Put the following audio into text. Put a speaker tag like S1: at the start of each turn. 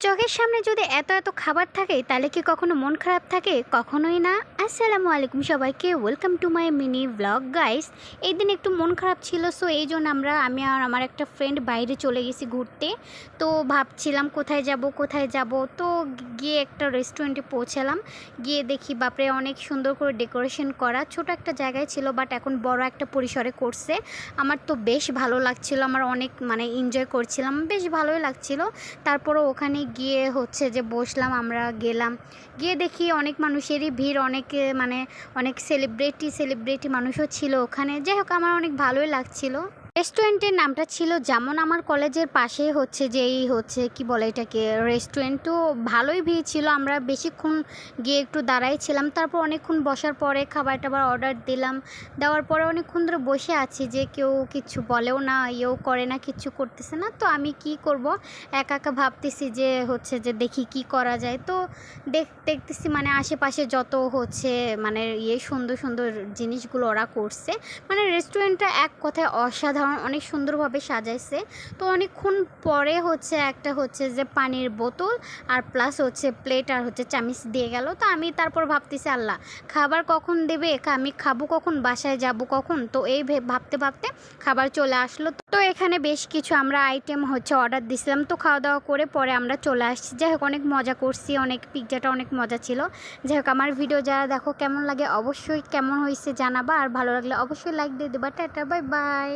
S1: চোখের সামনে যদি এত এত খাবার থাকে তাহলে কি কখনো মন খারাপ থাকে? কখনোই না। আসসালামু আলাইকুম সবাইকে, welcome to my mini blog guys. এই দিন একটু মন খারাপ ছিল, সো এই জন্য আমি আর আমার একটা ফ্রেন্ড বাইরে চলে গেছি ঘুরতে। তো ভাবছিলাম কোথায় যাব। তো গিয়ে একটা রেস্টুরেন্টে পৌঁছালাম। গিয়ে দেখি বাপরে অনেক সুন্দর করে ডেকোরেশন করা। ছোট একটা জায়গায় ছিল, বাট এখন বড় একটা পরিসরে করছে। আমার তো বেশ ভালো লাগছিল, আমার অনেক এনজয় করছিলাম, বেশ ভালোই লাগছিল। তারপরও ওখানে গিয়ে যে বসলাম, আমরা গেলাম, গিয়ে দেখি অনেক মানুষেরই ভিড়, অনেক সেলিব্রিটি মানুষও ছিল ওখানে। যাই হোক, আমার অনেক ভালোই লাগছিল। রেস্টুরেন্টের নামটা ছিল যেমন আমার কলেজের পাশে কি বলে এটাকে রেস্টুরেন্ট। তো ভালোই ভিড় ছিল, আমরা বেশিক্ষণ গিয়ে একটু দাঁড়াই ছিলাম। তারপর অনেকক্ষণ বসার পরে খাবার টাবার অর্ডার দিলাম। দেওয়ার পরে অনেকক্ষণ ধরে বসে আছি, যে কেউ কিছু বলেও না, করে না, কিচ্ছু করতেছে না। তো আমি কি করব, একা একা ভাবতেছি যে দেখি কি করা যায়। তো দেখতেছি আশেপাশে যত সুন্দর সুন্দর জিনিসগুলো ওরা করছে। রেস্টুরেন্টটা এক কথায় অসাধারণ, অনেক সুন্দরভাবে সাজাইছে। তো অনেকক্ষণ পরে একটা যে পানির বোতল আর প্লাস প্লেট আর চামিচ দিয়ে গেল। তো আমি তারপর ভাবতেছি, আল্লাহ, খাবার কখন দেবে, আমি খাবো কখন, বাসায় যাব কখন। তো এই ভাবতে ভাবতে খাবার চলে আসলো। তো এখানে বেশ কিছু আমরা আইটেম অর্ডার দিছিলাম। তো খাওয়া দাওয়া করে পরে আমরা চলে আসছি। যাই হোক, অনেক মজা করছি, পিৎজাটা অনেক মজা ছিল। যাই হোক, আমার ভিডিও যারা দেখো কেমন লাগে অবশ্যই কেমন হয়েছে জানাবা, আর ভালো লাগলে অবশ্যই লাইক দিয়ে দেবা। Tata, bye bye.